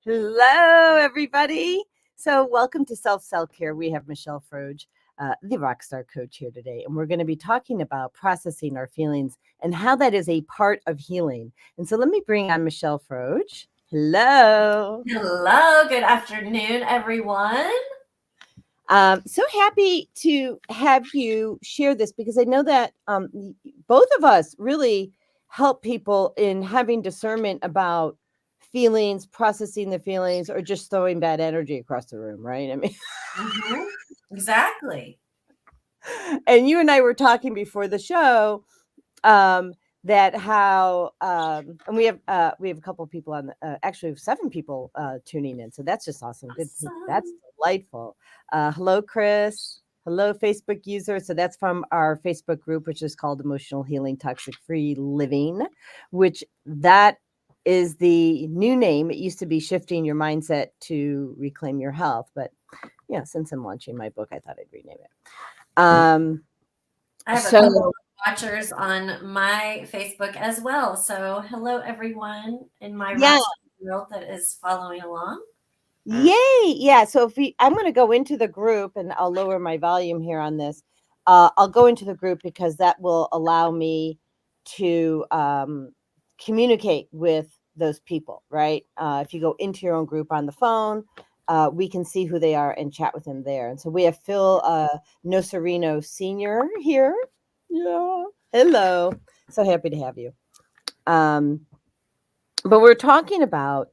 Hello, everybody. So welcome to Self-Care. We have Michelle Froedge, the Rockstar coach here today, and we're going to be talking about processing our feelings and how that is a part of healing. And so let me bring on Michelle Froedge. Hello. Hello. Good afternoon, everyone. So happy to have you share this because I know that both of us really help people in having discernment about feelings, processing the feelings, or just throwing bad energy across the room, right? I mean, Exactly. and you and I were talking before the show that how and we have a couple of people on the, actually we have 7 people tuning in, so that's just awesome. Good, that's delightful. Hello, Chris. Hello, Facebook user. So that's from our Facebook group, which is called Emotional Healing Toxic Free Living, which that is the new name. It used to be Shifting Your Mindset to Reclaim Your Health, but yeah, since I'm launching my book, I thought I'd rename it. I have a couple of watchers on my Facebook as well. So hello, everyone in my Rockstar world that is following along. Yay. Yeah. So I'm going to go into the group and I'll lower my volume here on this. I'll go into the group because that will allow me to communicate with those people, right? If you go into your own group on the phone, we can see who they are and chat with them there. And so we have Phil Nocerino Sr. here. Yeah. Hello. So happy to have you. But we're talking about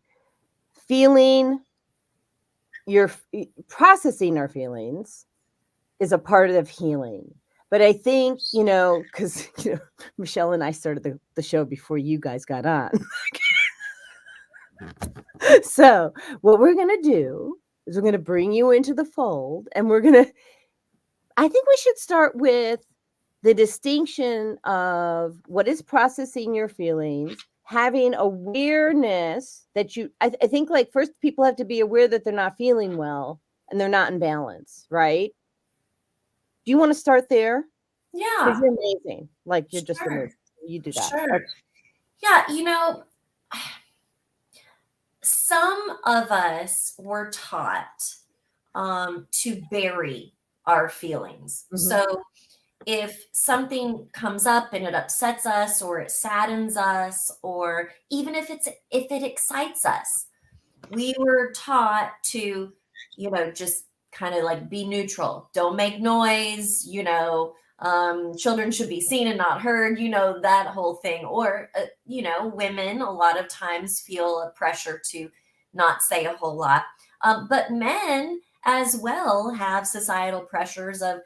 processing our feelings is a part of healing. But I think, because Michelle and I started the show before you guys got on. So what we're going to do is we're going to bring you into the fold, and I think we should start with the distinction of what is processing your feelings, having awareness that I think like first people have to be aware that they're not feeling well and they're not in balance, right? Do you want to start there? Yeah. You're amazing. Like you're just amazing. You do that. Sure. Okay. Yeah. Some of us were taught to bury our feelings. Mm-hmm. So if something comes up and it upsets us or it saddens us, or even if it excites us, we were taught to, just kind of like be neutral. Don't make noise, children should be seen and not heard, that whole thing. Or, women a lot of times feel a pressure to not say a whole lot. But men as well have societal pressures of,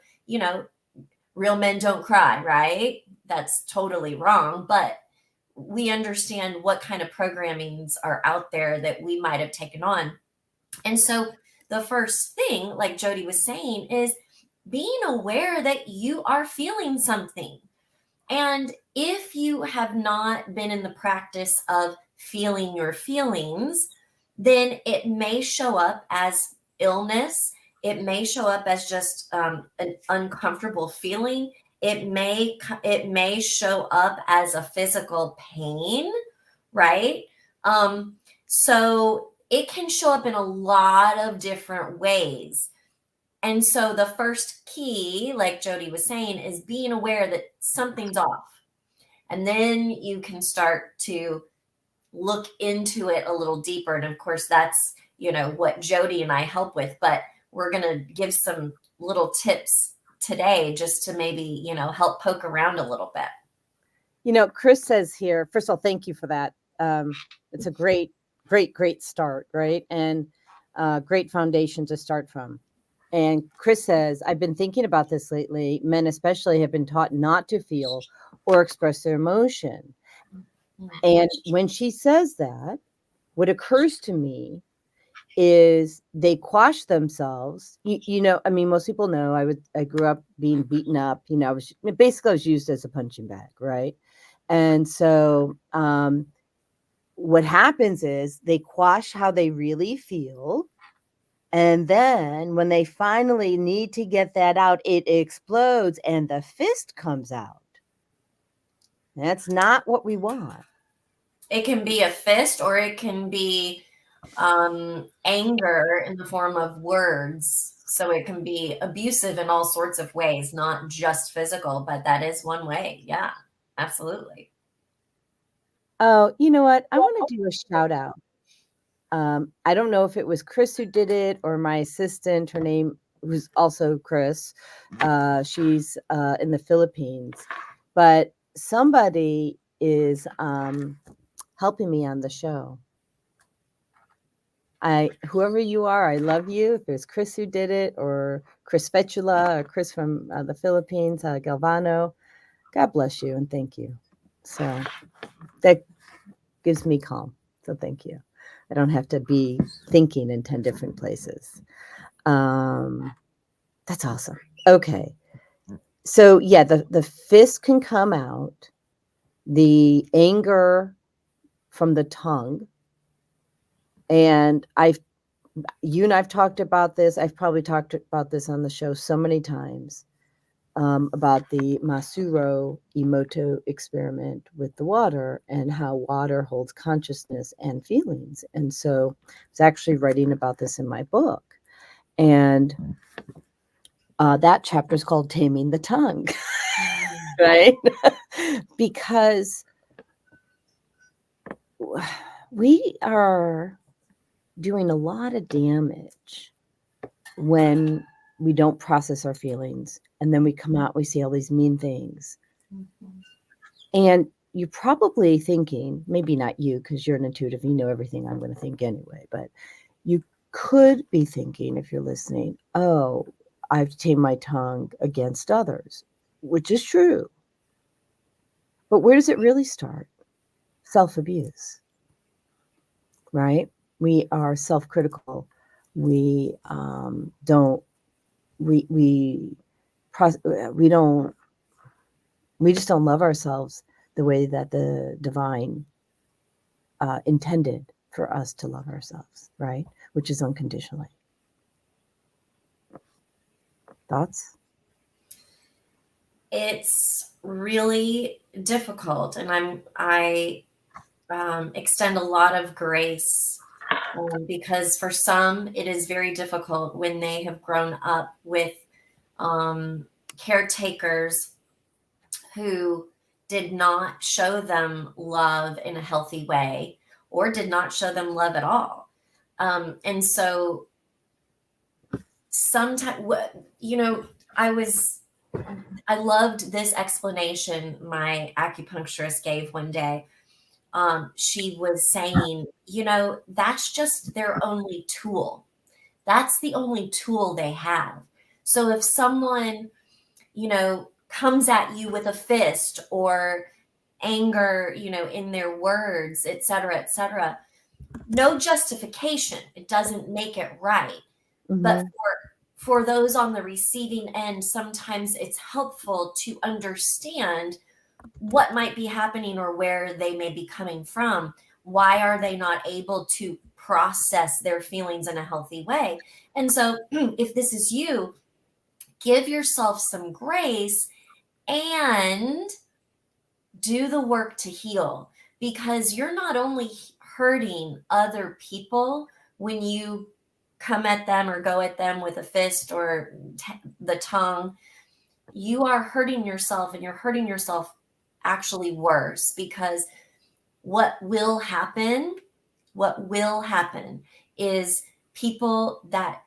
real men don't cry, right? That's totally wrong. But we understand what kind of programmings are out there that we might have taken on. And so the first thing, like Jodi was saying, is being aware that you are feeling something. And if you have not been in the practice of feeling your feelings, then it may show up as illness. It may show up as just an uncomfortable feeling. It may show up as a physical pain, right? So it can show up in a lot of different ways. And so the first key, like Jodi was saying, is being aware that something's off. And then you can start to look into it a little deeper. And of course, that's, what Jodi and I help with. But we're going to give some little tips today just to maybe, help poke around a little bit. Chris says here, first of all, thank you for that. It's a great start, right? And great foundation to start from. And Chris says, I've been thinking about this lately. Men especially have been taught not to feel or express their emotion. And when she says that, what occurs to me is they quash themselves. Most people know I grew up being beaten up. I was used as a punching bag, right? And so what happens is they quash how they really feel. And then when they finally need to get that out, it explodes and the fist comes out. That's not what we want. It can be a fist, or it can be anger in the form of words. So it can be abusive in all sorts of ways, not just physical, but that is one way. Yeah, absolutely. Oh, you know what? I want to do a shout out. I don't know if it was Chris who did it or my assistant, her name, who's also Chris. She's in the Philippines, but somebody is helping me on the show. Whoever you are, I love you. If it's Chris who did it, or Chris Fetula, or Chris from the Philippines, Galvano, God bless you and thank you. So that gives me calm. So thank you. I don't have to be thinking in 10 different places. That's awesome. Okay. So yeah, the fist can come out, the anger from the tongue. And you and I've talked about this. I've probably talked about this on the show so many times, about the Masuro Emoto experiment with the water and how water holds consciousness and feelings. And so I was actually writing about this in my book. And that chapter is called Taming the Tongue, right? Because we are doing a lot of damage when we don't process our feelings, and then we come out, we see all these mean things. Mm-hmm. And you're probably thinking, maybe not you, because you're an intuitive, you know everything I'm going to think anyway, but you could be thinking, if you're listening, oh, I've tamed my tongue against others, which is true. But where does it really start? Self-abuse, right? We are self-critical. We don't we just don't love ourselves the way that the divine intended for us to love ourselves, right? Which is unconditionally. Thoughts? It's really difficult, and I extend a lot of grace, because for some it is very difficult when they have grown up with caretakers who did not show them love in a healthy way, or did not show them love at all. And so sometimes, I loved this explanation my acupuncturist gave one day. She was saying, that's just their only tool. That's the only tool they have. So if someone, comes at you with a fist or anger, in their words, et cetera, no justification. It doesn't make it right. Mm-hmm. But for those on the receiving end, sometimes it's helpful to understand what might be happening or where they may be coming from. Why are they not able to process their feelings in a healthy way? And so if this is you, give yourself some grace and do the work to heal, because you're not only hurting other people when you come at them or go at them with a fist or the tongue, you are hurting yourself, and you're hurting yourself actually worse, because what will happen is people that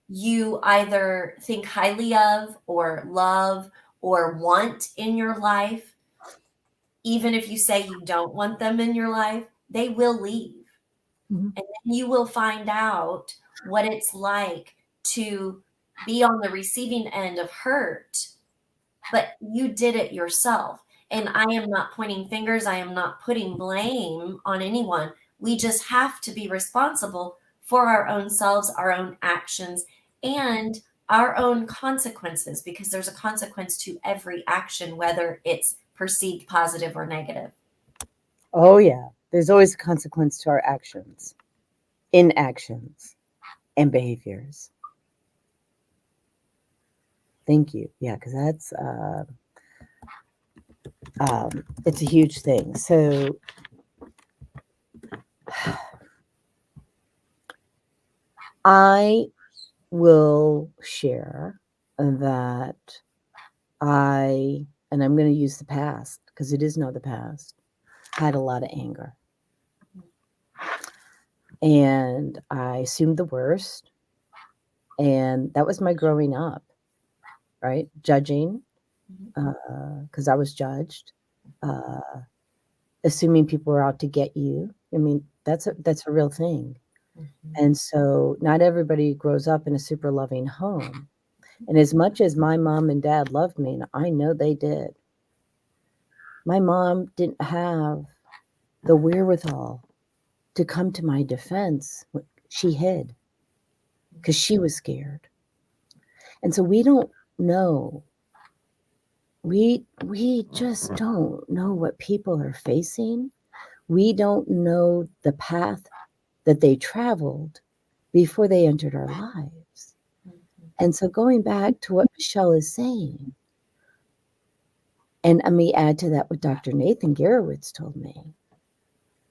you either think highly of or love or want in your life, even if you say you don't want them in your life, they will leave. Mm-hmm. And then you will find out what it's like to be on the receiving end of hurt, but you did it yourself. And I am not pointing fingers. I am not putting blame on anyone. We just have to be responsible for our own selves, our own actions, and our own consequences, because there's a consequence to every action, whether it's perceived positive or negative. Oh, yeah. There's always a consequence to our actions, inactions, and behaviors. Thank you. Yeah, because that's it's a huge thing. So I will share that and I'm going to use the past because it is not the past, had a lot of anger. And I assumed the worst. And that was my growing up, right? Judging, because I was judged, assuming people were out to get you. I mean, that's a real thing. And so not everybody grows up in a super loving home. And as much as my mom and dad loved me, and I know they did, my mom didn't have the wherewithal to come to my defense. She hid because she was scared. And so we don't know. We just don't know what people are facing. We don't know the path that they traveled before they entered our lives. And so going back to what Michelle is saying, and let me add to that what Dr. Nathan Garowitz told me,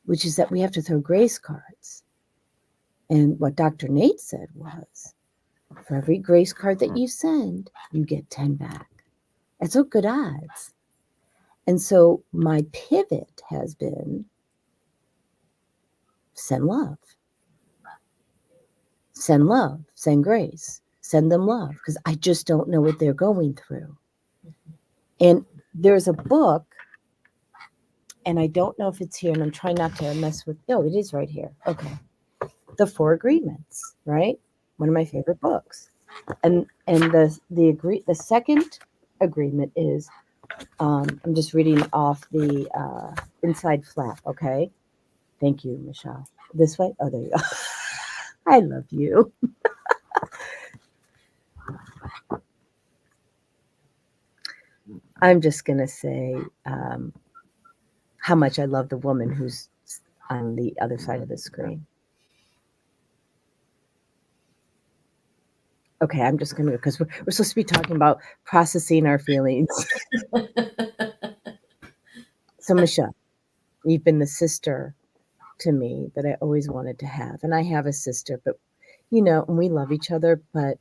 which is that we have to throw grace cards. And what Dr. Nate said was, for every grace card that you send, you get 10 back. That's all good odds. And so my pivot has been send love. Send love, send grace, send them love, because I just don't know what they're going through. And there's a book, and I don't know if it's here, and I'm trying not to mess with, no, it is right here. Okay. The 4 Agreements, right? One of my favorite books. And the second agreement is, I'm just reading off the inside flap, okay? Thank you, Michelle. This way? Oh, there you go. I love you. I'm just going to say how much I love the woman who's on the other side of the screen. Okay, I'm just going to, because we're supposed to be talking about processing our feelings. So, Michelle, you've been the sister to me that I always wanted to have. And I have a sister, but, and we love each other, but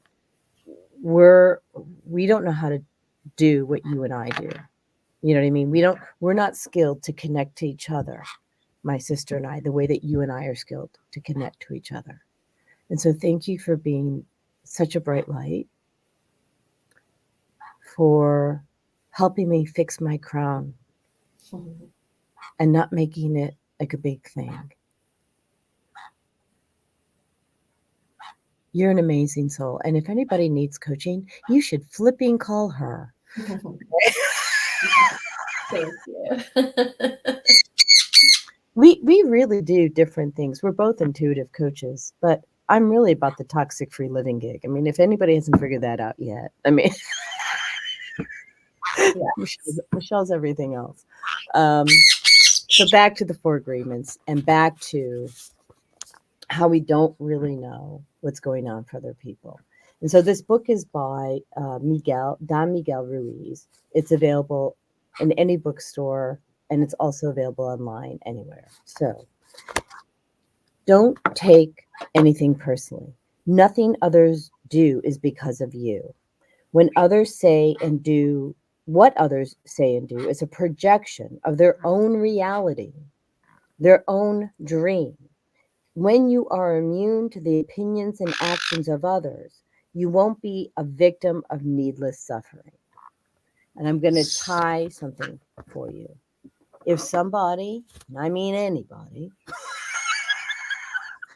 we don't know how to do what you and I do. You know what I mean? We're not skilled to connect to each other, my sister and I, the way that you and I are skilled to connect to each other. And so thank you for being such a bright light, for helping me fix my crown and not making it like a big thing. You're an amazing soul. And if anybody needs coaching, you should flipping call her. Thank you. We really do different things. We're both intuitive coaches, but I'm really about the toxic free living gig. I mean, if anybody hasn't figured that out yet, I mean, Michelle's everything else. So back to the 4 Agreements and back to how we don't really know what's going on for other people. And so this book is by Don Miguel Ruiz. It's available in any bookstore, and it's also available online anywhere. So don't take anything personally. Nothing others do is because of you. When others say and do what others say and do is a projection of their own reality, their own dream. When you are immune to the opinions and actions of others, you won't be a victim of needless suffering. And I'm going to tie something for you. If somebody, and I mean anybody,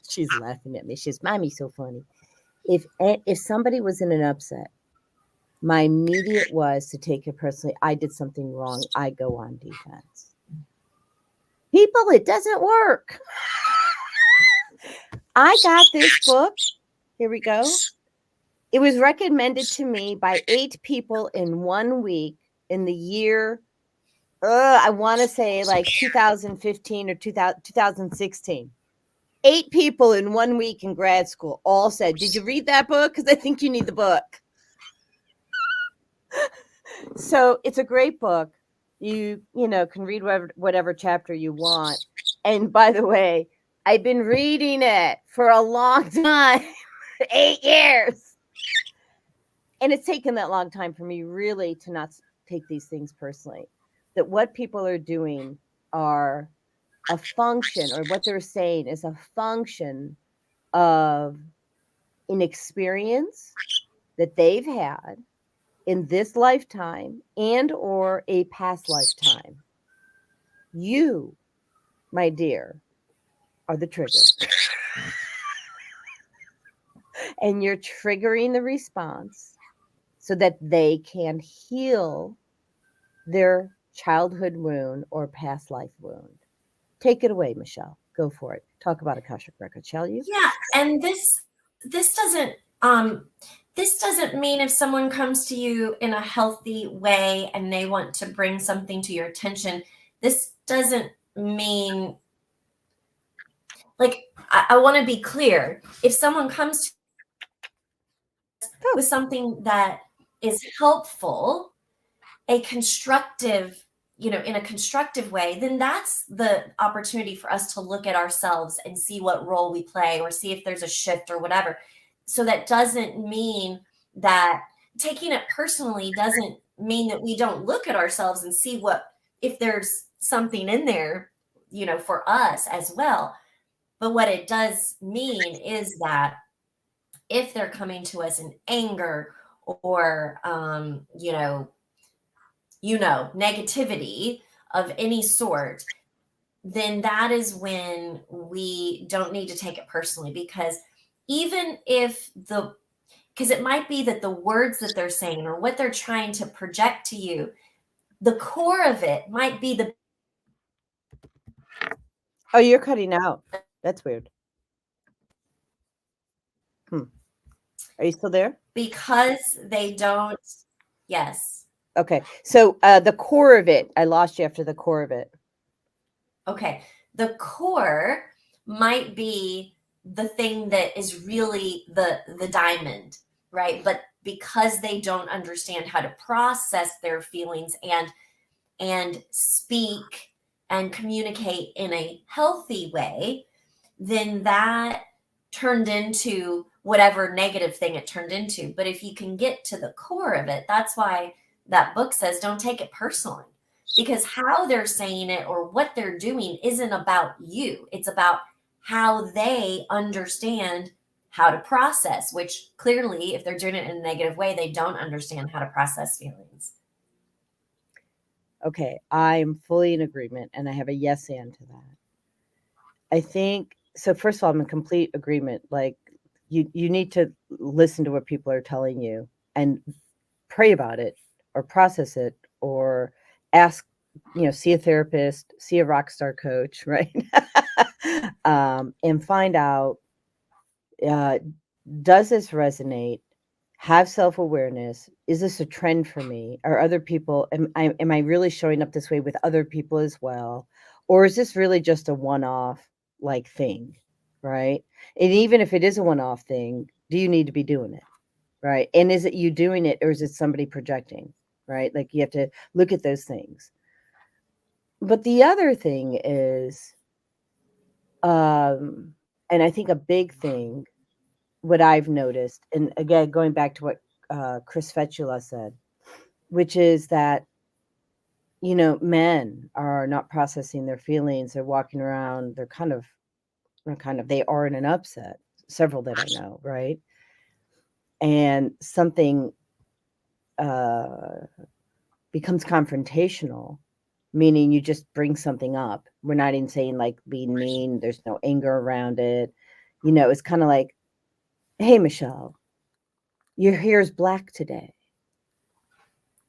she's laughing at me. She's, Mommy's so funny. If somebody was in an upset, my immediate was to take it personally. I did something wrong. I go on defense. People, it doesn't work. I got this book. Here we go. It was recommended to me by 8 people in 1 week in the year, I want to say like 2015 or 2016. 8 people in 1 week in grad school all said, did you read that book? Because I think you need the book. So it's a great book. You can read whatever chapter you want. And by the way, I've been reading it for a long time. 8 years. And it's taken that long time for me really to not take these things personally. That what people are doing are a function, or what they're saying is a function of an experience that they've had in this lifetime and or a past lifetime. You, my dear, are the trigger. And you're triggering the response so that they can heal their childhood wound or past life wound. Take it away, Michelle. Go for it. Talk about Akashic Records, shall you? Yeah, and this doesn't this doesn't mean if someone comes to you in a healthy way and they want to bring something to your attention, this doesn't mean, like, I want to be clear. If someone comes with something that is helpful, a constructive, in a constructive way, then that's the opportunity for us to look at ourselves and see what role we play, or see if there's a shift or whatever. So that doesn't mean that taking it personally doesn't mean that we don't look at ourselves and see if there's something in there, for us as well. But what it does mean is that if they're coming to us in anger or, negativity of any sort, then that is when we don't need to take it personally. Because even if because it might be that the words that they're saying or what they're trying to project to you, the core of it might be Oh, you're cutting out. That's weird. Are you still there? Because they don't. Yes. Okay. So the core of it, I lost you after the core of it. Okay. The core might be the thing that is really the diamond, right? But because they don't understand how to process their feelings and speak and communicate in a healthy way, then that turned into whatever negative thing it turned into. But if you can get to the core of it, that's why that book says don't take it personally, because how they're saying it or what they're doing isn't about you. It's about how they understand how to process, which clearly, if they're doing it in a negative way, they don't understand how to process feelings. Okay, I'm fully in agreement, and I have a yes and to that. I think so. First of all, I'm in complete agreement. Like you need to listen to what people are telling you and pray about it, or process it, or ask, see a therapist, see a Rockstar coach, right? And find out, does this resonate? Have self-awareness. Is this a trend for me? Are other people, am I really showing up this way with other people as well? Or is this really just a one-off like thing, right? And even if it is a one-off thing, do you need to be doing it, right? And is it you doing it, or is it somebody projecting, right? Like you have to look at those things. But the other thing is, and I think a big thing, what I've noticed, and again, going back to what Chris Fetula said, which is that, men are not processing their feelings. They're walking around, they're they are in an upset, several that I know, right? And something becomes confrontational, meaning you just bring something up. We're not even saying like being mean, there's no anger around it. It's kind of like, hey, Michelle, your hair is black today,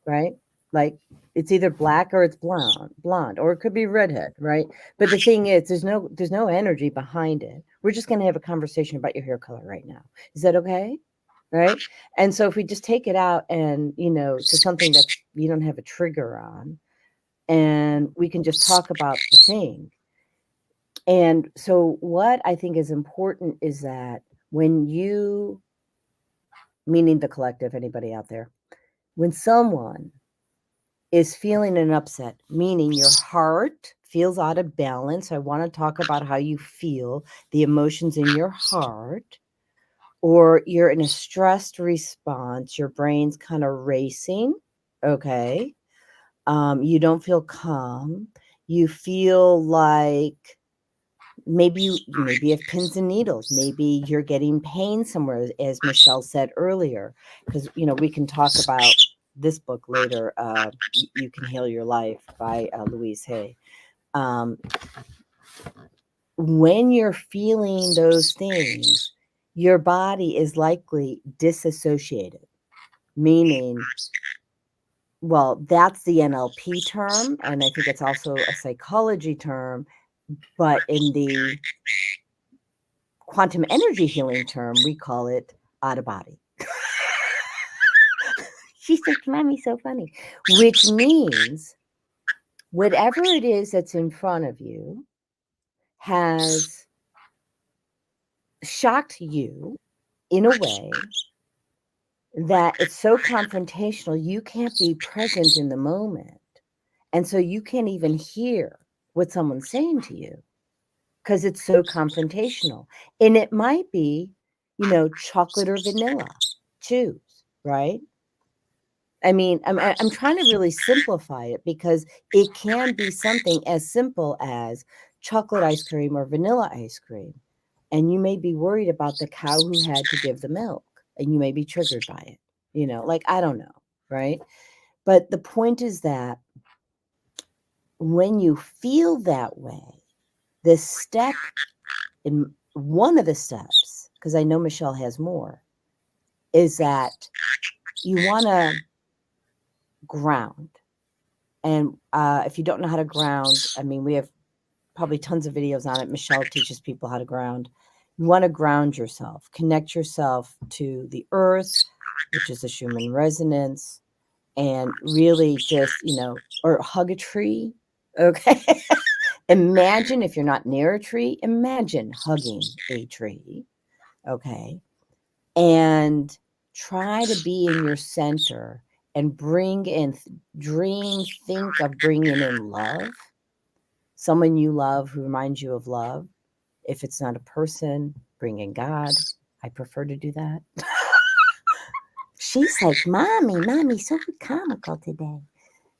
right? Like it's either black or it's blonde, or it could be redhead, right? But the thing is, there's no energy behind it. We're just going to have a conversation about your hair color right now. Is that okay? Right? And so if we just take it out and, to something that you don't have a trigger on, and we can just talk about the thing. And so what I think is important is that when you, meaning the collective, anybody out there, when someone is feeling an upset, meaning your heart feels out of balance. I want to talk about how you feel, the emotions in your heart, or you're in a stressed response, your brain's kind of racing, okay? You don't feel calm. You feel like maybe you have pins and needles. Maybe you're getting pain somewhere, as Michelle said earlier, because we can talk about this book later. You Can Heal Your Life by Louise Hay. When you're feeling those things, your body is likely disassociated, meaning, well, that's the NLP term, and I think it's also a psychology term, but in the quantum energy healing term, we call it out of body. She's like, Mommy, so funny. Which means whatever it is that's in front of you has shocked you in a way that it's so confrontational, you can't be present in the moment. And so you can't even hear what someone's saying to you because it's so confrontational. And it might be, chocolate or vanilla. Choose, right? I mean, I'm trying to really simplify it because it can be something as simple as chocolate ice cream or vanilla ice cream. And you may be worried about the cow who had to give the milk, and you may be triggered by it. I don't know, right? But the point is that when you feel that way, the step in one of the steps, because I know Michelle has more, is that you want to ground. And if you don't know how to ground, I mean, we have probably tons of videos on it. Michelle teaches people how to ground. You want to ground yourself, connect yourself to the earth, which is a Schumann resonance, and really just, or hug a tree. Okay. Imagine, if you're not near a tree, imagine hugging a tree. Okay. And try to be in your center and bring in, think of bringing in love, someone you love who reminds you of love. If it's not a person, bring in God. I prefer to do that. She's like, Mommy, so comical today.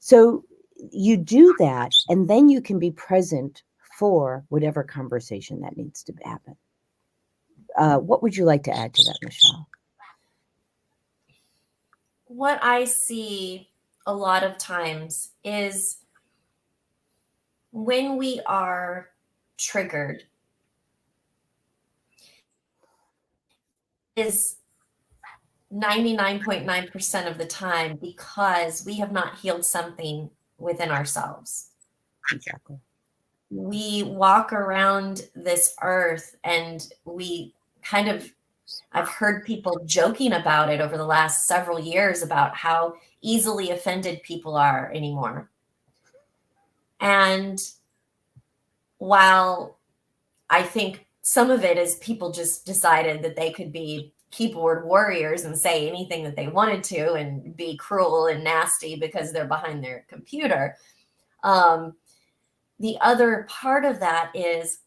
So you do that, and then you can be present for whatever conversation that needs to happen. What would you like to add to that, Michelle? What I see a lot of times is when we are triggered is 99.9% of the time because we have not healed something within ourselves. Exactly. We walk around this earth and I've heard people joking about it over the last several years about how easily offended people are anymore. And while I think some of it is people just decided that they could be keyboard warriors and say anything that they wanted to and be cruel and nasty because they're behind their computer. The other part of that is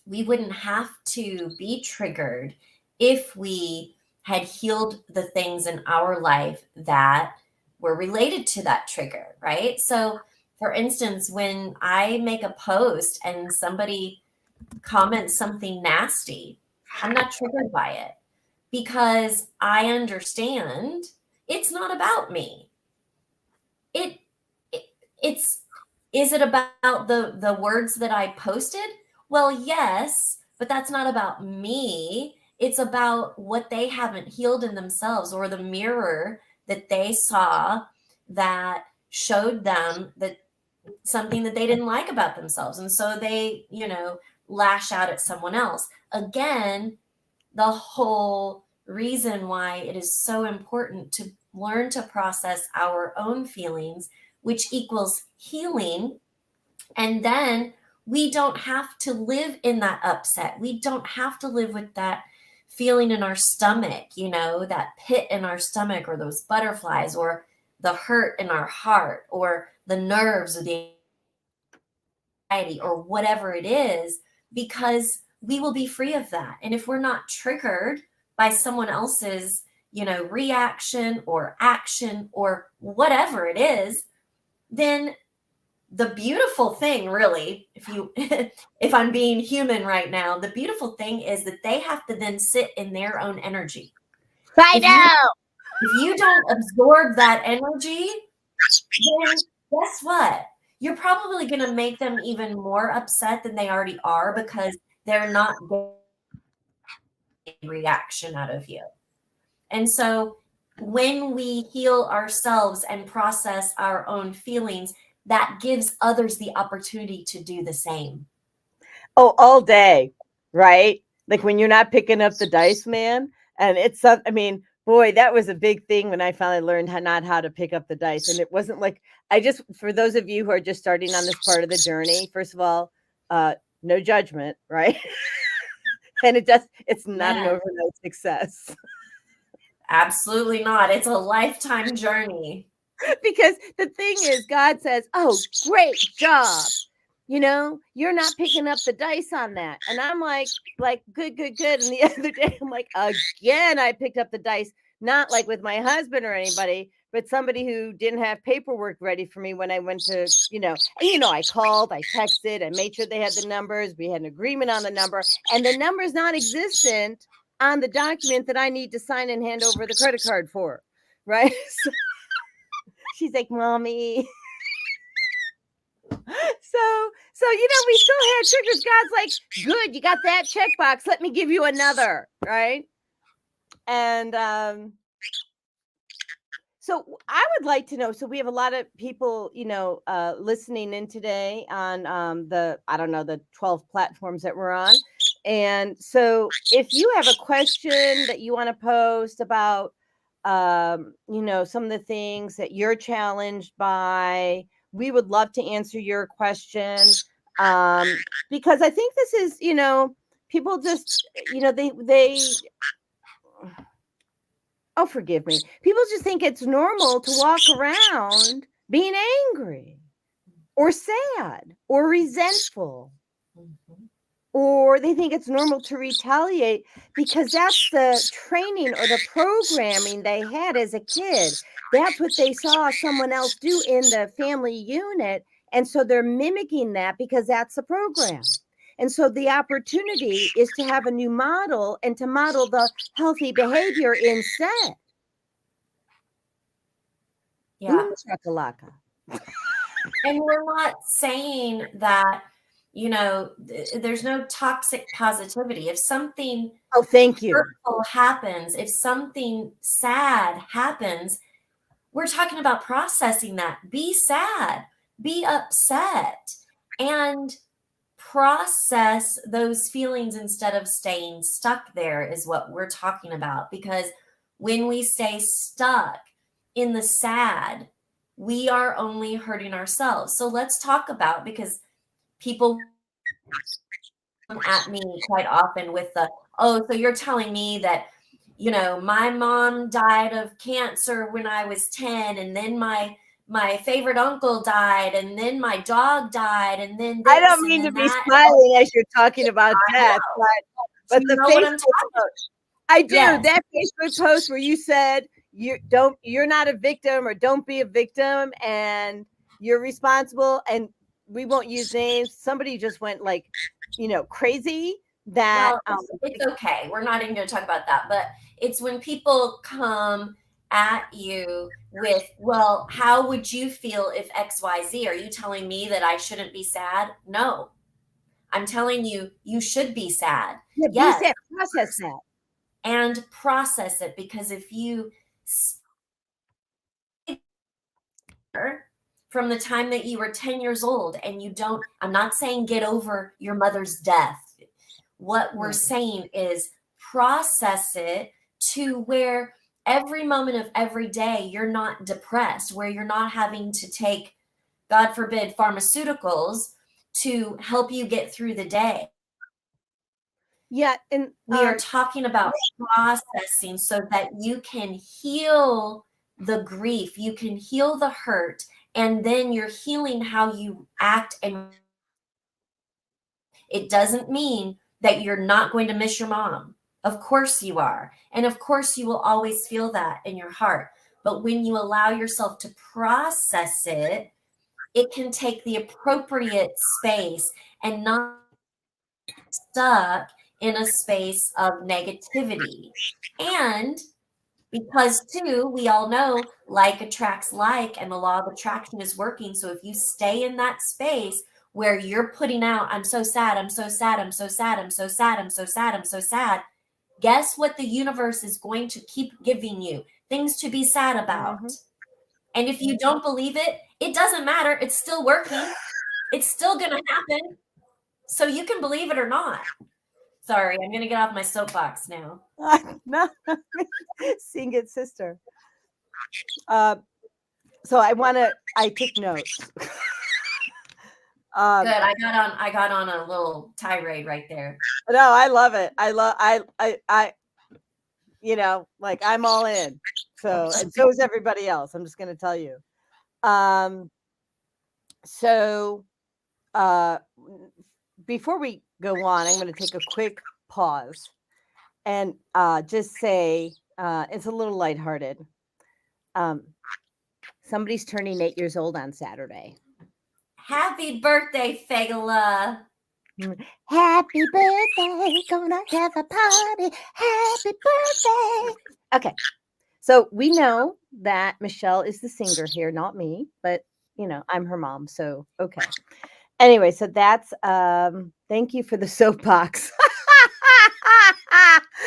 we wouldn't have to be triggered if we had healed the things in our life that were related to that trigger, right? So, for instance, when I make a post and somebody comments something nasty, I'm not triggered by it because I understand it's not about me. It's is it about the words that I posted? Well, yes, but that's not about me. It's about what they haven't healed in themselves or the mirror that they saw that showed them that something that they didn't like about themselves. And so they, lash out at someone else. Again, the whole reason why it is so important to learn to process our own feelings, which equals healing. And then we don't have to live in that upset. We don't have to live with that feeling in our stomach, that pit in our stomach or those butterflies or the hurt in our heart or the nerves or the anxiety or whatever it is, because we will be free of that. And if we're not triggered by someone else's, reaction or action or whatever it is, then the beautiful thing, really, if I'm being human right now, the beautiful thing is that they have to then sit in their own energy. I know. If you don't absorb that energy, then guess what? You're probably going to make them even more upset than they already are, because they're not getting a reaction out of you. And so when we heal ourselves and process our own feelings, that gives others the opportunity to do the same. Oh, all day, right? Like when you're not picking up the dice, man. And it's, I mean, boy, that was a big thing when I finally learned how to pick up the dice. And it wasn't like, for those of you who are just starting on this part of the journey, first of all, no judgment, right? And it's not an overnight success. Absolutely not. It's a lifetime journey. Because the thing is, God says, oh, great job. You're not picking up the dice on that. And I'm like, good. And the other day, I'm like, again, I picked up the dice, not like with my husband or anybody, but somebody who didn't have paperwork ready for me when I went to, I called, I texted, I made sure they had the numbers. We had an agreement on the number, and the number is not existent on the document that I need to sign and hand over the credit card for. Right. So she's like, Mommy. So we still had triggers. God's like, good, you got that checkbox. Let me give you another, right? And so I would like to know. So we have a lot of people, listening in today on the 12 platforms that we're on. And so if you have a question that you want to post about, some of the things that you're challenged by, we would love to answer your question, because I think this is, people just, they oh, forgive me. People just think it's normal to walk around being angry or sad or resentful. Mm-hmm. Or they think it's normal to retaliate because that's the training or the programming they had as a kid. That's what they saw someone else do in the family unit. And so they're mimicking that because that's the program. And so the opportunity is to have a new model and to model the healthy behavior instead. Yeah. And we're not saying that, there's no toxic positivity. If something hurtful happens, if something sad happens, we're talking about processing that. Be sad, be upset, and process those feelings instead of staying stuck there is what we're talking about. Because when we stay stuck in the sad, we are only hurting ourselves. So let's talk about, because people at me quite often with so you're telling me that, my mom died of cancer when I was 10, and then my favorite uncle died, and then my dog died, and then this, I don't mean to be smiling as you're talking about death, but the Facebook post, I do. Yes. That Facebook post where you said you're not a victim, or don't be a victim, and you're responsible, and we won't use names. Somebody just went crazy. That it's okay. We're not even going to talk about that, but it's when people come at you with, well, how would you feel if XYZ? Are you telling me that I shouldn't be sad? No, I'm telling you, you should be sad. Yeah, yes. Be sad. Process that. And process it, because if you from the time that you were 10 years old and you don't, I'm not saying get over your mother's death. What we're saying is process it to where every moment of every day you're not depressed, where you're not having to take, God forbid, pharmaceuticals to help you get through the day. Yeah, and we are talking about processing so that you can heal the grief, you can heal the hurt, and then you're healing how you act. And it doesn't mean that you're not going to miss your mom. Of course you are. And of course you will always feel that in your heart. But when you allow yourself to process it, it can take the appropriate space and not stuck in a space of negativity. And because, too, we all know like attracts like, and the law of attraction is working. So if you stay in that space where you're putting out, I'm so sad, I'm so sad, I'm so sad, I'm so sad, I'm so sad, I'm so sad, guess what the universe is going to keep giving you? Things to be sad about. And if you don't believe it, it doesn't matter. It's still working. It's still going to happen. So you can believe it or not. Sorry, I'm going to get off my soapbox now. No, sing it, sister. So I took notes. Good. I got on a little tirade right there. No, I love it. I you know, like I'm all in. So, and so is everybody else. I'm just going to tell you. So, before we go on, I'm going to take a quick pause and just say it's a little lighthearted. Somebody's turning 8 years old on Saturday. Happy birthday, Fegala. Happy birthday, gonna have a party. Happy birthday. Okay. So we know that Michelle is the singer here, not me, but you know, I'm her mom. So, okay. Anyway, so that's thank you for the soapbox.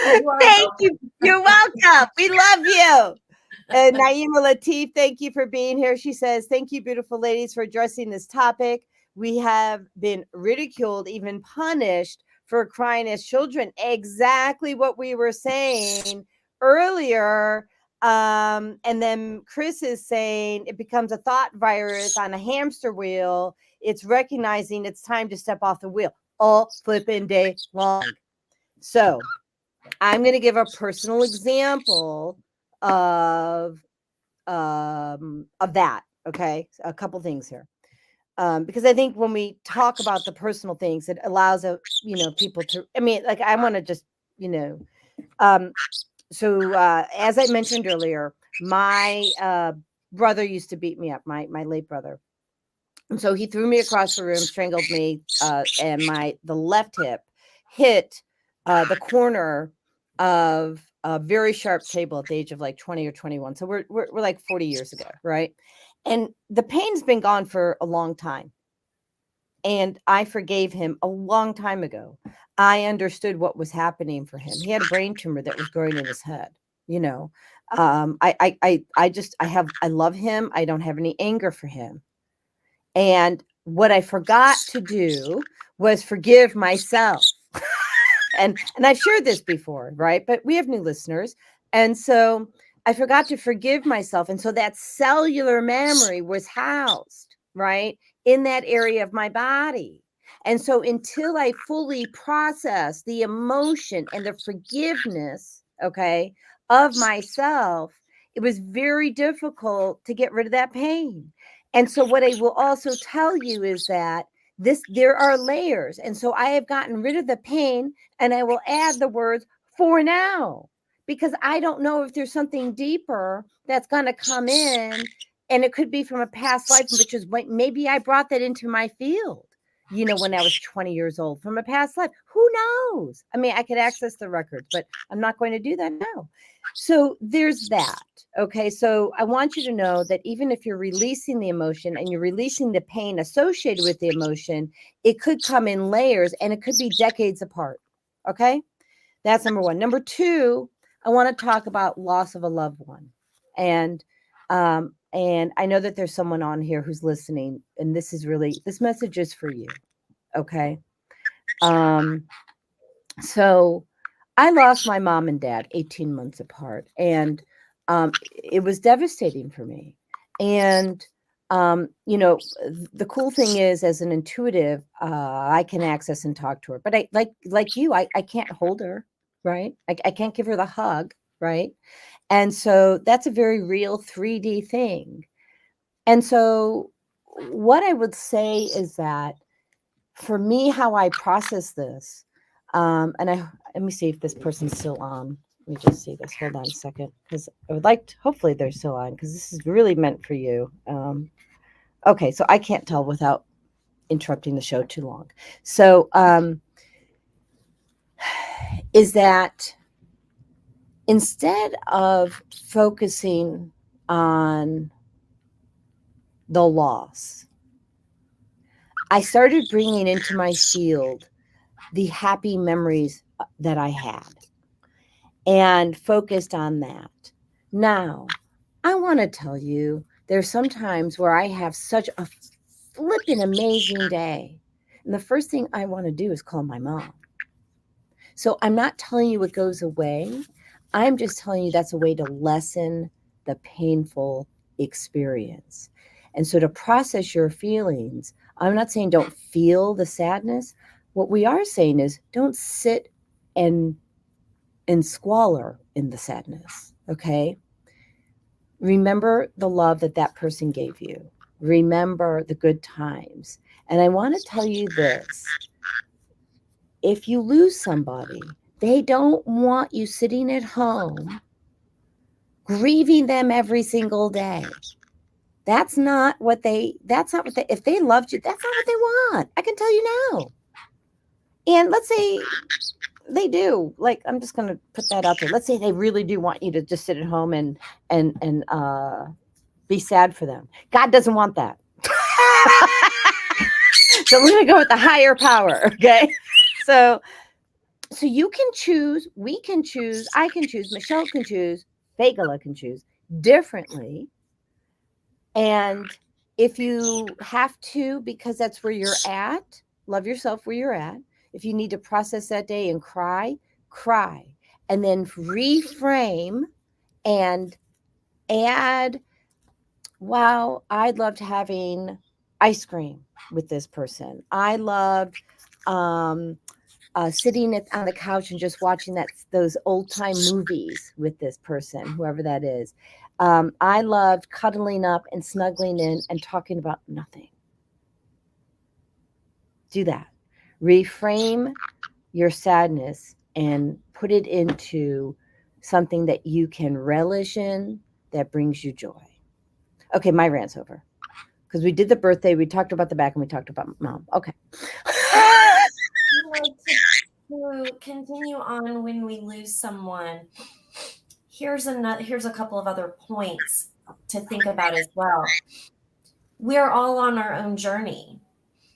Thank you. You're welcome. We love you. And Naima Latif, thank you for being here. She says, thank you, beautiful ladies, for addressing this topic. We have been ridiculed, even punished for crying as children. Exactly what we were saying earlier. And then Chris is saying it becomes a thought virus on a hamster wheel. It's recognizing it's time to step off the wheel all flipping day long. So I'm going to give a personal example of that. Okay, a couple things here, because I think when we talk about the personal things, it allows people to. I mean, like I want to just So as I mentioned earlier, my brother used to beat me up. My late brother. And so he threw me across the room, strangled me, and the left hip hit the corner of a very sharp table at the age of like 20 or 21. So we're like 40 years ago, right? And the pain's been gone for a long time. And I forgave him a long time ago. I understood what was happening for him. He had a brain tumor that was growing in his head. You know, I love him. I don't have any anger for him. And what I forgot to do was forgive myself. and I've shared this before, right? But we have new listeners. And so I forgot to forgive myself. And so that cellular memory was housed, right, in that area of my body. And so until I fully process the emotion and the forgiveness, okay, of myself, it was very difficult to get rid of that pain. And so what I will also tell you is that there are layers. And so I have gotten rid of the pain, and I will add the words for now, because I don't know if there's something deeper that's going to come in, and it could be from a past life, which is maybe I brought that into my field, when I was 20 years old, from a past life. Who knows? I mean, I could access the records, but I'm not going to do that now. So there's that. Okay. So I want you to know that even if you're releasing the emotion and you're releasing the pain associated with the emotion, it could come in layers, and it could be decades apart. Okay. That's number one. Number two, I want to talk about loss of a loved one. And I know that there's someone on here who's listening, and this message is for you. Okay. So I lost my mom and dad 18 months apart, and it was devastating for me. And the cool thing is, as an intuitive, I can access and talk to her. But I like you, I can't hold her, right? I can't give her the hug, right? And so that's a very real 3D thing. And so what I would say is that for me, how I process this, and let me see if this person's still on. Let me just see this. Hold on a second, because I would like to, hopefully they're still on, because this is really meant for you. Okay, so I can't tell without interrupting the show too long. So is that instead of focusing on the loss, I started bringing into my field the happy memories that I had and focused on that. Now, I want to tell you, there's some times where I have such a flipping amazing day. And the first thing I want to do is call my mom. So I'm not telling you it goes away. I'm just telling you that's a way to lessen the painful experience. And so to process your feelings, I'm not saying don't feel the sadness. What we are saying is don't sit and squalor in the sadness. Okay. Remember the love that that person gave you. Remember the good times. And I want to tell you this. If you lose somebody, they don't want you sitting at home grieving them every single day. That's not what they, if they loved you, that's not what they want. I can tell you now. And let's say they do, like, I'm just going to put that out there. Let's say they really do want you to just sit at home and be sad for them. God doesn't want that. So we're going to go with the higher power. Okay. So you can choose, we can choose, I can choose, Michelle can choose, Fagala can choose differently. And if you have to, because that's where you're at, love yourself where you're at. If you need to process that day and cry, cry. And then reframe and add, wow, I loved having ice cream with this person. I loved sitting on the couch and just watching those old time movies with this person, whoever that is. I loved cuddling up and snuggling in and talking about nothing. Do that. Reframe your sadness and put it into something that you can relish in that brings you joy. Okay, my rant's over. Because we did the birthday, we talked about the back, and we talked about mom. Okay. To continue on when we lose someone, here's a couple of other points to think about as well. We're all on our own journey.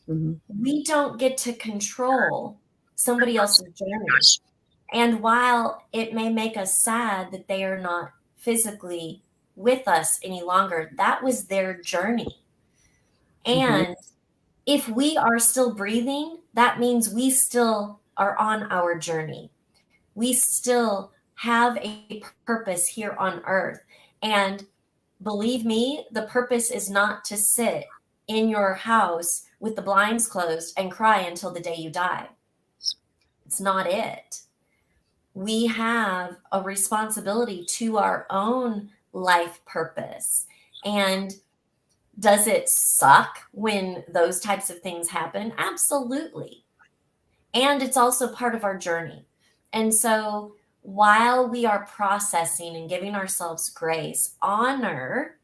Mm-hmm. We don't get to control somebody else's journey. And while it may make us sad that they are not physically with us any longer, that was their journey. And if we are still breathing, that means we still are on our journey. We still have a purpose here on earth. And believe me, the purpose is not to sit in your house with the blinds closed and cry until the day you die. It's not it. We have a responsibility to our own life purpose. And does it suck when those types of things happen? Absolutely. And it's also part of our journey. And so while we are processing and giving ourselves grace, honor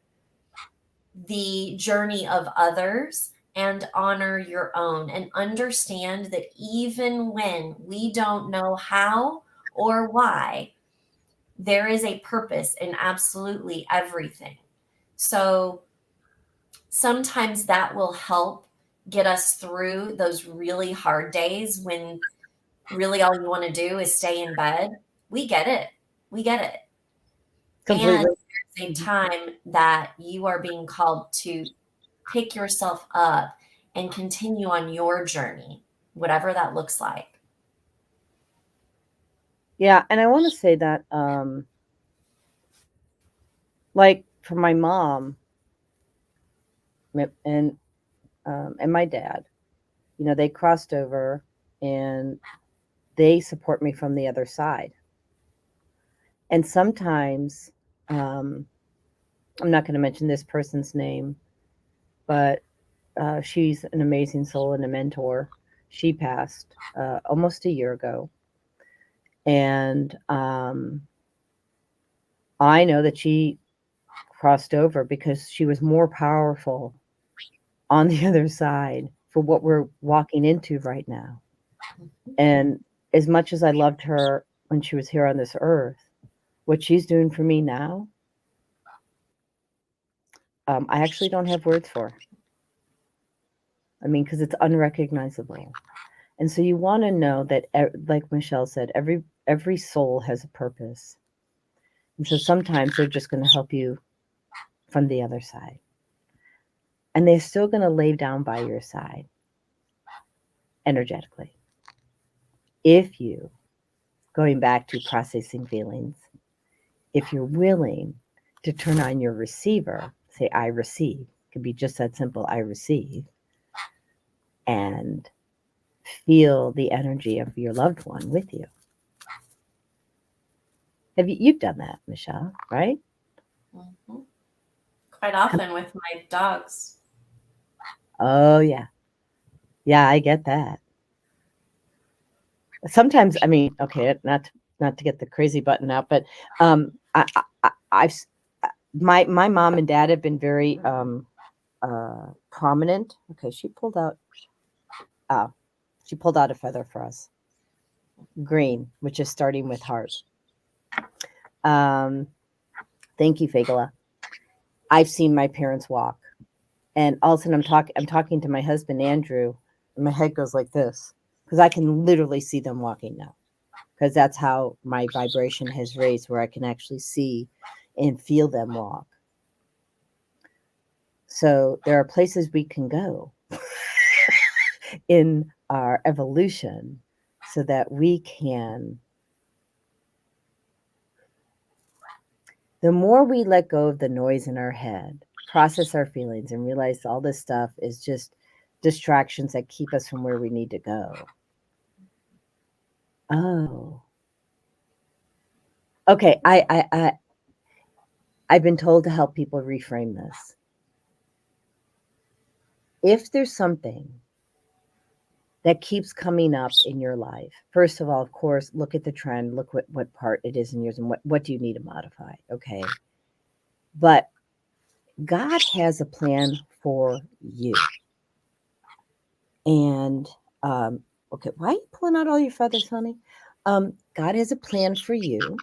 the journey of others and honor your own, and understand that even when we don't know how or why, there is a purpose in absolutely everything. So sometimes that will help get us through those really hard days when really all you want to do is stay in bed. We get it. Completely. And there's a time that you are being called to pick yourself up and continue on your journey, whatever that looks like. Yeah. And I want to say that, like for my mom and my dad, you know, they crossed over and they support me from the other side. And sometimes, I'm not going to mention this person's name, but she's an amazing soul and a mentor. She passed almost a year ago. And I know that she crossed over because she was more powerful on the other side for what we're walking into right now. And as much as I loved her when she was here on this earth, what she's doing for me now, I actually don't have words for. I mean, because it's unrecognizable. And so you want to know that, like Michelle said, every soul has a purpose. And so sometimes they're just going to help you from the other side. And they're still going to lay down by your side energetically. If you, going back to processing feelings, if you're willing to turn on your receiver, say, I receive, it could be just that simple, I receive, and feel the energy of your loved one with you. You've done that, Michelle, right? Mm-hmm. Quite often with my dogs. Oh, yeah. Yeah, I get that. Sometimes, I mean, okay, not to get the crazy button out, but my mom and dad have been very prominent. Okay, she pulled out a feather for us, green, which is starting with heart. Thank you, Fagala. I've seen my parents walk, and all of a sudden I'm talking to my husband Andrew, and my head goes like this because I can literally see them walking now, because that's how my vibration has raised, where I can actually see and feel them walk. So there are places we can go in our evolution so that we can, the more we let go of the noise in our head, process our feelings, and realize all this stuff is just distractions that keep us from where we need to go. Oh. Okay, I've been told to help people reframe this. If there's something that keeps coming up in your life, first of all, of course, look at the trend, look what part it is in yours, and what do you need to modify, okay? But God has a plan for you. And, okay, why are you pulling out all your feathers, honey? God has a plan for you.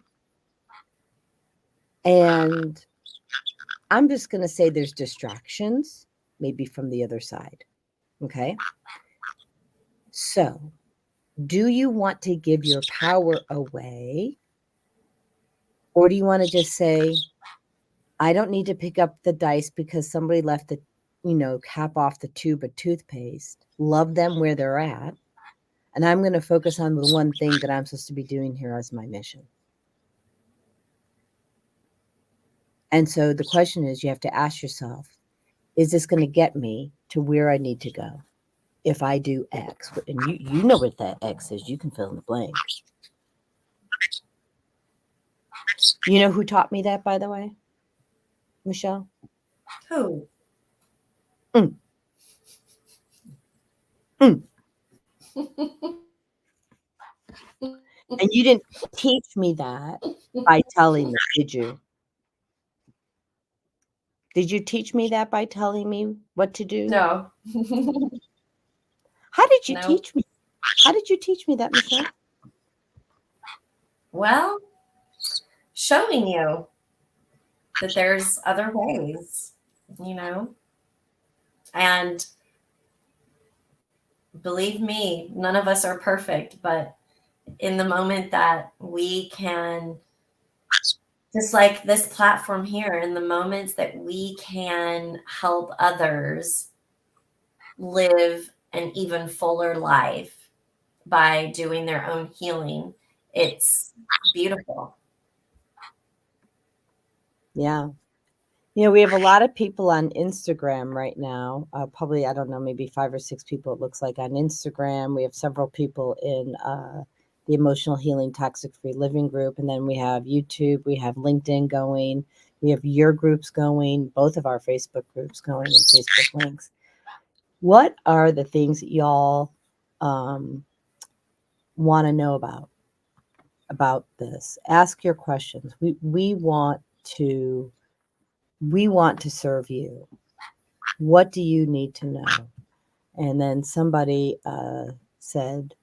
And I'm just going to say there's distractions, maybe from the other side, okay? So, do you want to give your power away? Or do you want to just say, I don't need to pick up the dice because somebody left the, cap off the tube of toothpaste. Love them where they're at. And I'm going to focus on the one thing that I'm supposed to be doing here as my mission. And so the question is, you have to ask yourself, is this going to get me to where I need to go? If I do X, and you know what that X is, you can fill in the blank. You know who taught me that, by the way? Michelle? Who? And you didn't teach me that by telling me, did you? Did you teach me that by telling me what to do? No. How did you teach me? How did you teach me that, Michelle? Well, showing you that there's other ways, and believe me, none of us are perfect, but in the moment that we can, just like this platform here, in the moments that we can help others live an even fuller life by doing their own healing, it's beautiful. Yeah. We have a lot of people on Instagram right now. Probably, I don't know, maybe 5 or 6 people it looks like on Instagram. We have several people in the Emotional Healing Toxic Free Living group. And then we have YouTube, we have LinkedIn going, we have your groups going, both of our Facebook groups going, and Facebook links. What are the things that y'all want to know about? about this. Ask your questions. We want to serve you. What do you need to know? And then somebody said,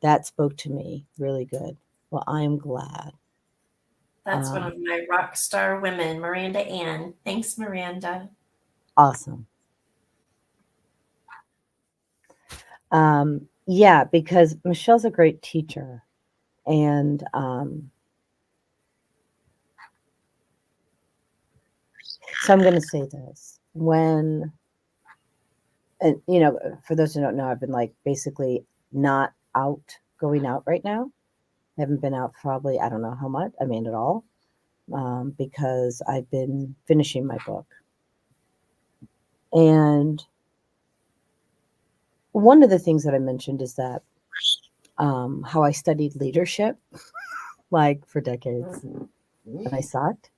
that spoke to me really good. Well, I'm glad. That's one of my Rockstar women, Miranda Ann. Thanks, Miranda. Awesome. Yeah, because Michelle's a great teacher. And so I'm going to say this. And for those who don't know, I've been like basically not going out right now. I haven't been out probably, I don't know how much, I mean at all, because I've been finishing my book. And one of the things that I mentioned is that how I studied leadership, like for decades, and I sucked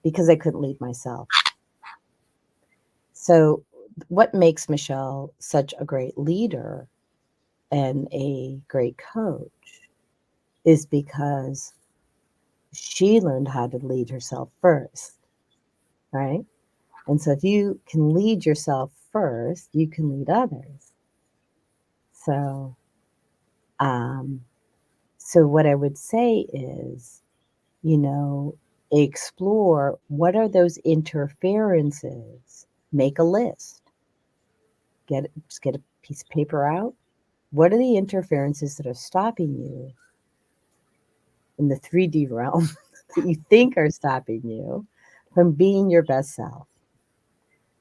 because I couldn't lead myself. So what makes Michelle such a great leader and a great coach is because she learned how to lead herself first, right? And so if you can lead yourself first, you can lead others. So, so what I would say is, explore what are those interferences. Make a list. Just get a piece of paper out. What are the interferences that are stopping you in the 3D realm that you think are stopping you from being your best self?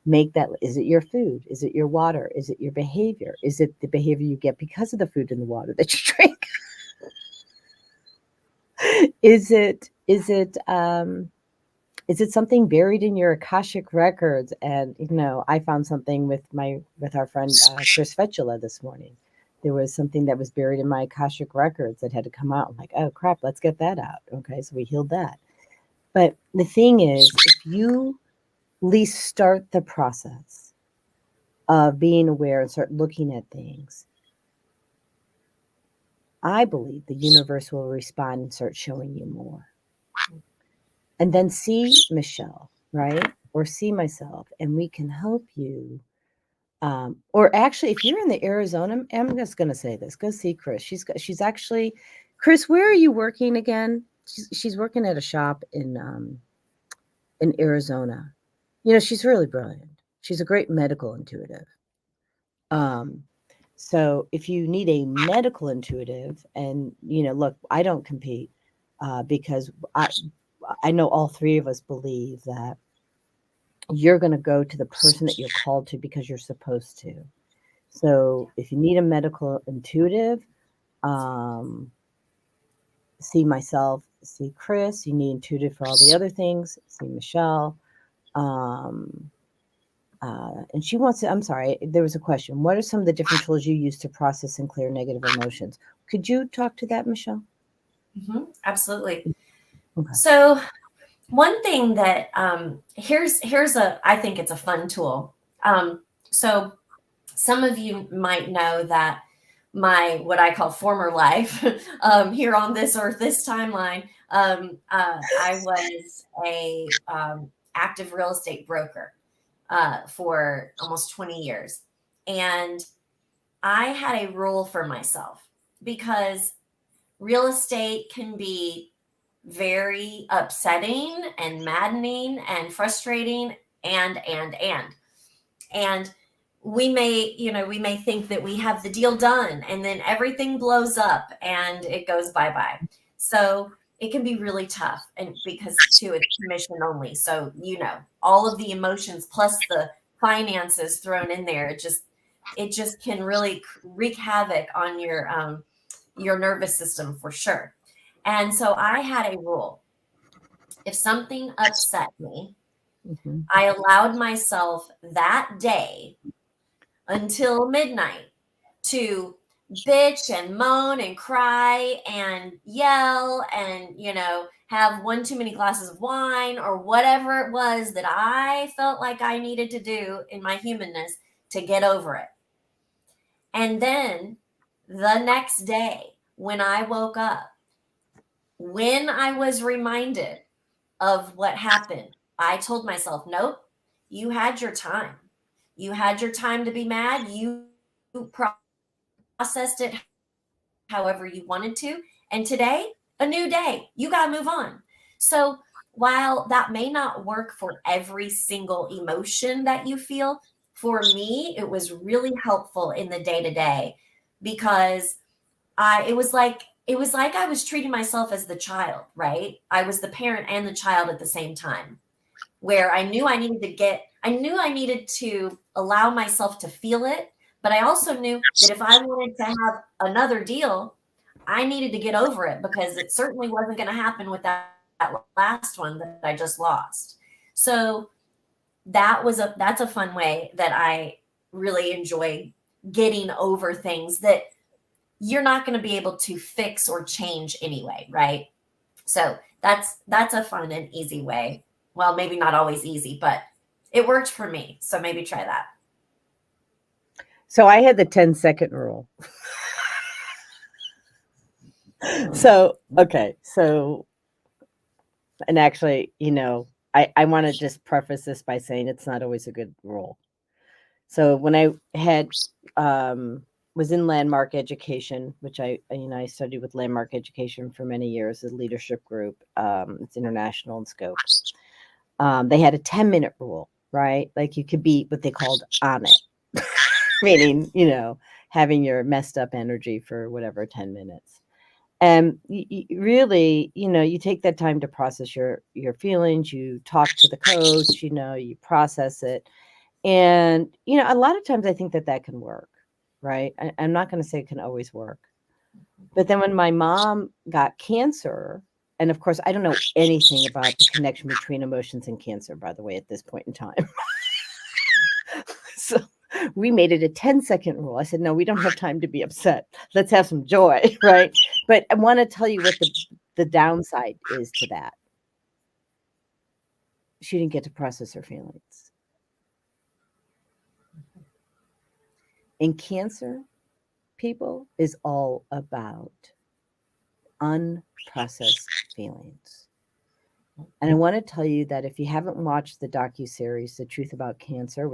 Make that. Is it your food? Is it your water? Is it your behavior? Is it the behavior you get because of the food and the water that you drink? Is it something buried in your Akashic records? And I found something with our friend Chris Fetchula this morning. There was something that was buried in my Akashic records that had to come out. I'm like, oh crap, let's get that out. Okay, so we healed that. But the thing is, if you at least start the process of being aware and start looking at things, I believe the universe will respond and start showing you more. And then see Michelle, right? Or see myself, and we can help you. Or actually, if you're in the Arizona, I'm just going to say this: go see Chris. She's actually, Chris. Where are you working again? She's working at a shop in Arizona. She's really brilliant. She's a great medical intuitive. So if you need a medical intuitive, and look, I don't compete because I know all three of us believe that you're going to go to the person that you're called to because you're supposed to. So if you need a medical intuitive, see myself, see Chris. You need intuitive for all the other things, see Michelle. And she wants to, I'm sorry, there was a question. What are some of the different tools you use to process and clear negative emotions? Could you talk to that, Michelle? Mm-hmm, absolutely. Okay. So one thing that here's I think it's a fun tool. So some of you might know that my what I call former life here on this earth, this timeline, I was a active real estate broker for almost 20 years, and I had a rule for myself because real estate can be very upsetting and maddening and frustrating and we may think that we have the deal done and then everything blows up and it goes bye-bye. So it can be really tough, and because too it's commission only, so all of the emotions plus the finances thrown in there, it just can really wreak havoc on your nervous system for sure. And so I had a rule. If something upset me, Mm-hmm. I allowed myself that day until midnight to bitch and moan and cry and yell and, have one too many glasses of wine or whatever it was that I felt like I needed to do in my humanness to get over it. And then the next day when I woke up, when I was reminded of what happened, I told myself, nope, you had your time. You had your time to be mad. You processed it however you wanted to. And today, a new day. You got to move on. So while that may not work for every single emotion that you feel, for me, it was really helpful in the day to day because it was like I was treating myself as the child, right? I was the parent and the child at the same time, where I knew I needed to allow myself to feel it, but I also knew that if I wanted to have another deal, I needed to get over it because it certainly wasn't going to happen with that last one that I just lost. So that's a fun way that I really enjoy getting over things that you're not going to be able to fix or change anyway, right? So that's a fun and easy way. Well, maybe not always easy, but it worked for me. So maybe try that. So I had the 10-second rule. So, okay. So, and actually, I want to just preface this by saying it's not always a good rule. So when I had was in landmark education, which I studied with landmark education for many years, a leadership group. It's international in scope. They had a 10-minute rule, right? Like you could be what they called on it, meaning, having your messed up energy for whatever 10 minutes. And really, you take that time to process your feelings. You talk to the coach, you process it. And, a lot of times I think that can work, right? I'm not going to say it can always work. But then when my mom got cancer, and of course, I don't know anything about the connection between emotions and cancer, by the way, at this point in time. So we made it a 10-second rule. I said, no, we don't have time to be upset. Let's have some joy, right? But I want to tell you what the downside is to that. She didn't get to process her feelings. And cancer, people, is all about unprocessed feelings. And I want to tell you that if you haven't watched the docuseries, The Truth About Cancer,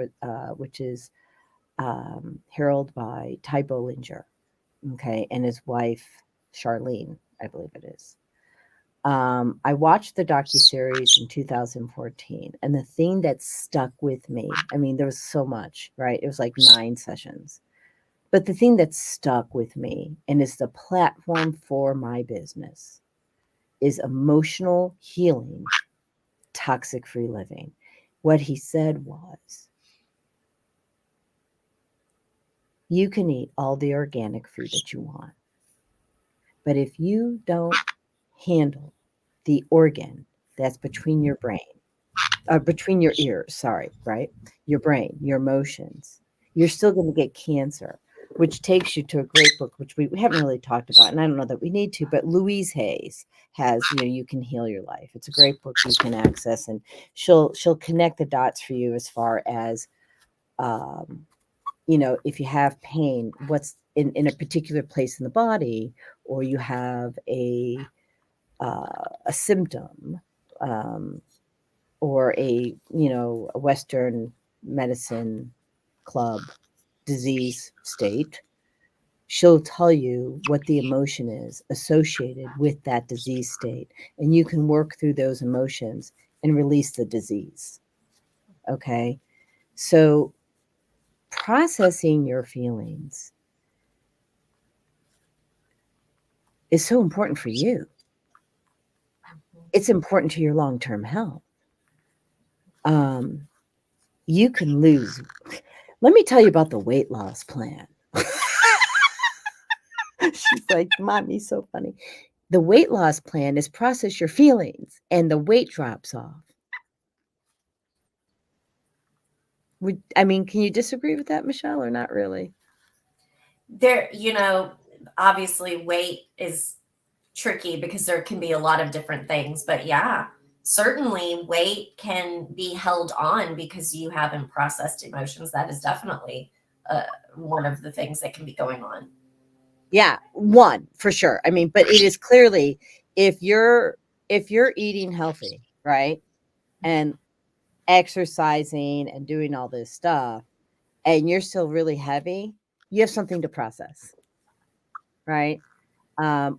which is heralded by Ty Bollinger, okay, and his wife, Charlene, I believe it is. I watched the docuseries in 2014, and the thing that stuck with me, I mean, there was so much, right? It was like 9 sessions. But the thing that stuck with me and is the platform for my business is emotional healing, toxic-free living. What he said was, you can eat all the organic food that you want, but if you don't handle the organ that's between your brain, between your ears, sorry, right? Your brain, your emotions, you're still going to get cancer, which takes you to a great book, which we haven't really talked about, and I don't know that we need to, but Louise Hayes has, You Can Heal Your Life. It's a great book you can access, and she'll connect the dots for you as far as, if you have pain, what's in a particular place in the body, or you have a symptom, or a Western medicine club disease state, she'll tell you what the emotion is associated with that disease state, and you can work through those emotions and release the disease. Okay, so processing your feelings is so important for you. It's important to your long-term health. You can lose. Let me tell you about the weight loss plan. She's like, Mommy's so funny. The weight loss plan is process your feelings and the weight drops off. Can you disagree with that, Michelle, or not really? There, obviously weight is tricky because there can be a lot of different things, but yeah, certainly weight can be held on because you haven't processed emotions. That is definitely one of the things that can be going on. Yeah, one for sure. But it is clearly if you're eating healthy, right, and exercising and doing all this stuff, and you're still really heavy, you have something to process, right?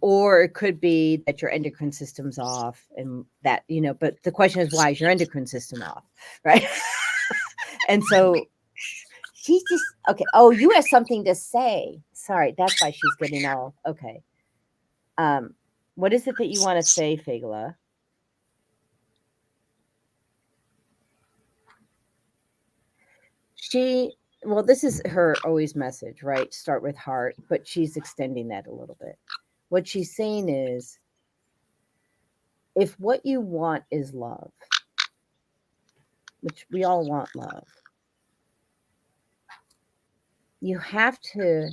Or it could be that your endocrine system's off, and that, but the question is, why is your endocrine system off, right? And so she's just okay. Oh, you have something to say. Sorry, that's why she's getting all okay. What is it that you want to say, Figla? Well, this is her always message, right? Start with heart, but she's extending that a little bit. What she's saying is, if what you want is love, which we all want love, you have to,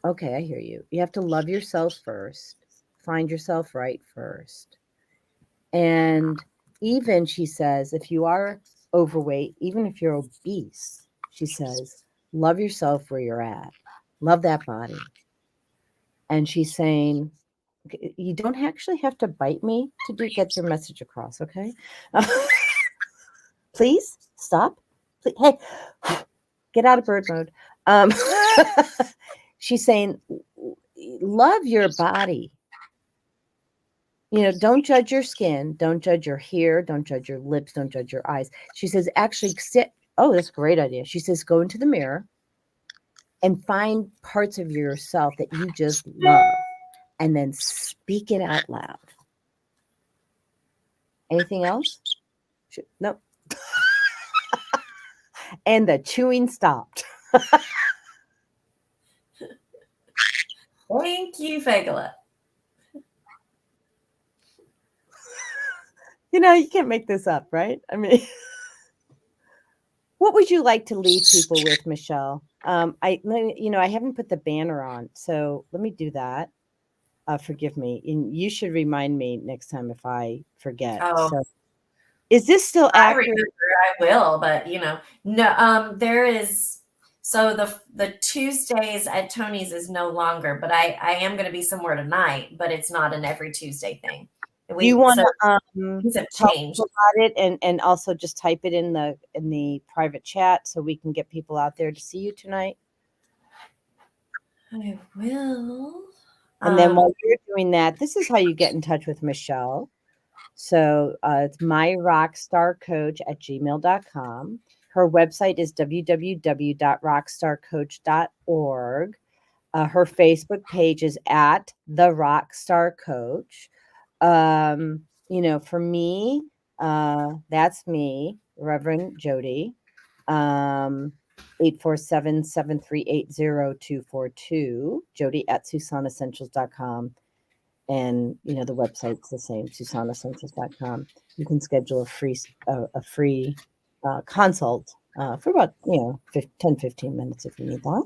okay, I hear you. You have to love yourself first, find yourself right first. And even, she says, if you are overweight, even if you're obese, she says, love yourself where you're at. Love that body. And she's saying, you don't actually have to bite me to get your message across, okay? Please stop. Please, hey, get out of bird mode. She's saying, love your body. Don't judge your skin. Don't judge your hair. Don't judge your lips. Don't judge your eyes. She says, actually sit. Oh, that's a great idea. She says, go into the mirror and find parts of yourself that you just love, and then speak it out loud. Anything else? Nope. And the chewing stopped. Thank you, Fegala. You can't make this up, right? I mean, what would you like to leave people with, Michelle? I haven't put the banner on, so let me do that. Forgive me. And you should remind me next time if I forget. Oh. So, is this still accurate? I will, but no. There is. So the Tuesdays at Tony's is no longer, but I am going to be somewhere tonight, but it's not an every Tuesday thing. You want to talk change about it and also just type it in the private chat so we can get people out there to see you tonight? I will. And then while you're doing that, this is how you get in touch with Michelle. So it's myrockstarcoach@gmail.com. Her website is www.rockstarcoach.org. Her Facebook page is at The Rockstar Coach. For me, that's me, Reverend Jodi. 847-738-0242, Jodi@SusanEssentials.com. And, the website's the same, SusanEssentials.com. You can schedule a free consult for about, 10-15 minutes if you need that.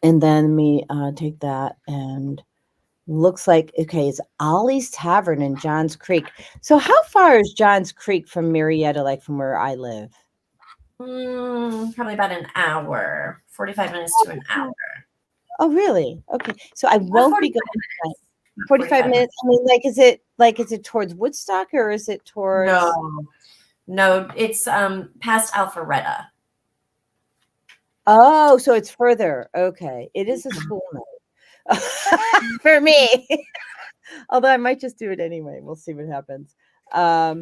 And then me take that, and looks like, okay, it's Ollie's Tavern in Johns Creek. So how far is Johns Creek from Marietta, like from where I live? Probably about an hour, 45 minutes to an hour. Oh, really? Okay. So I won't be going tonight. 45 minutes. I mean, is it towards Woodstock, or is it towards? No, it's past Alpharetta. Oh, so it's further. Okay. It is a school night for me. Although I might just do it anyway. We'll see what happens. I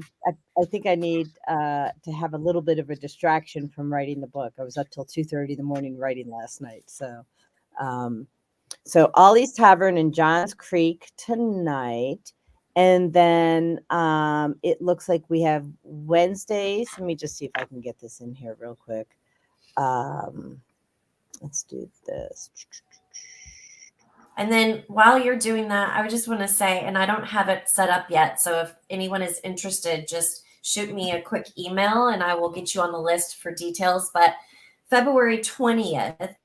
think I need to have a little bit of a distraction from writing the book. I was up till 2:30 in the morning writing last night. So Ollie's Tavern in Johns Creek tonight. And then it looks like we have Wednesdays. Let me just see if I can get this in here real quick. Let's do this. And then while you're doing that, I would just want to say, and I don't have it set up yet, so if anyone is interested, just shoot me a quick email and I will get you on the list for details. But February 20th,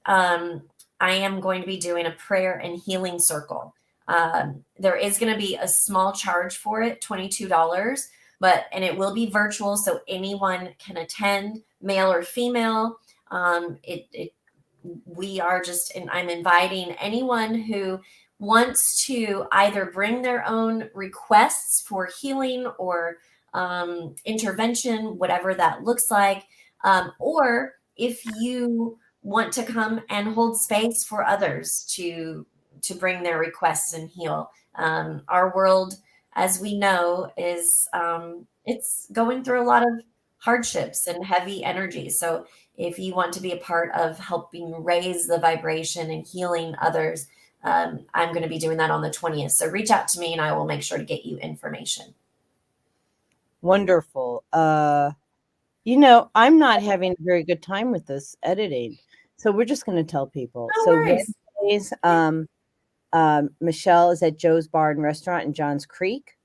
I am going to be doing a prayer and healing circle. There is going to be a small charge for it, $22, and it will be virtual, so anyone can attend, male or female. we are just, and I'm inviting anyone who wants to either bring their own requests for healing or intervention, whatever that looks like, or if you want to come and hold space for others to bring their requests and heal. Our world, as we know, is it's going through a lot of hardships and heavy energy. So if you want to be a part of helping raise the vibration and healing others, I'm going to be doing that on the 20th. So reach out to me and I will make sure to get you information. Wonderful. You know, I'm not having a very good time with this editing. So we're just going to tell people. No So worries. Wednesdays, Michelle is at Joe's Bar and Restaurant in Johns Creek.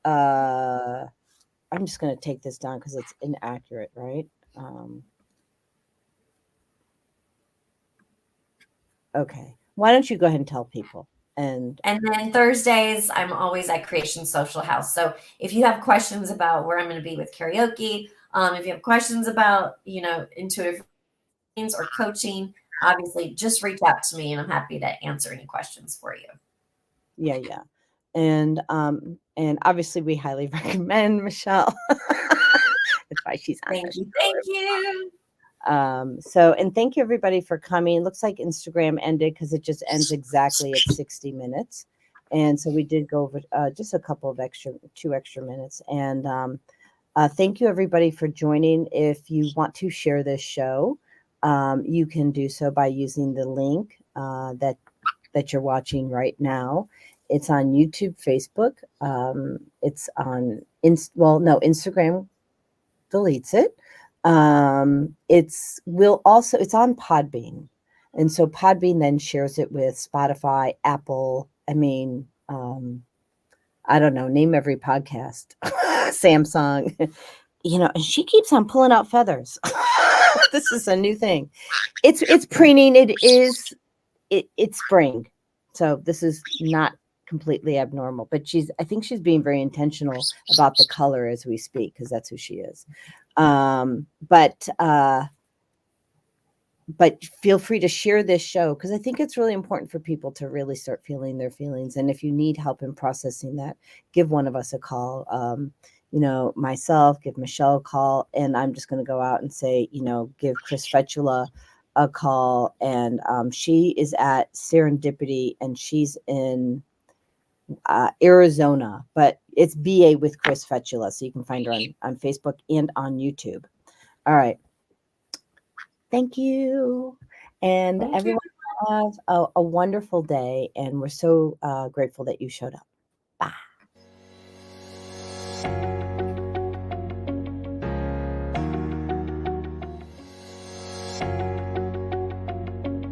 I'm just going to take this down because it's inaccurate, right? Okay. Why don't you go ahead and tell people? And then Thursdays, I'm always at Creation Social House. So if you have questions about where I'm going to be with karaoke, if you have questions about, intuitive readings or coaching, obviously just reach out to me and I'm happy to answer any questions for you. yeah. And obviously we highly recommend Michelle. That's why she's on. Thank you. So, and thank you everybody for coming. It looks like Instagram ended because it just ends exactly at 60 minutes. And so we did go over just a couple of 2 extra minutes. And thank you everybody for joining. If you want to share this show, you can do so by using the link that you're watching right now. It's on YouTube, Facebook. It's on Instagram deletes it. It's on Podbean. And so Podbean then shares it with Spotify, Apple. I mean, I don't know, name every podcast, Samsung, and she keeps on pulling out feathers. This is a new thing. It's preening. It's spring. So this is not completely abnormal, but I think she's being very intentional about the color as we speak, because that's who she is. But feel free to share this show, because I think it's really important for people to really start feeling their feelings. And if you need help in processing that, give one of us a call. Myself, give Michelle a call, and I'm just going to go out and say, give Chris Fetchula a call. And she is at Serendipity, and she's in Arizona, but it's BA with Chris Fetchula. So you can find her on Facebook and on YouTube. All right. Thank you. And everyone have a wonderful day. And we're so grateful that you showed up. Bye.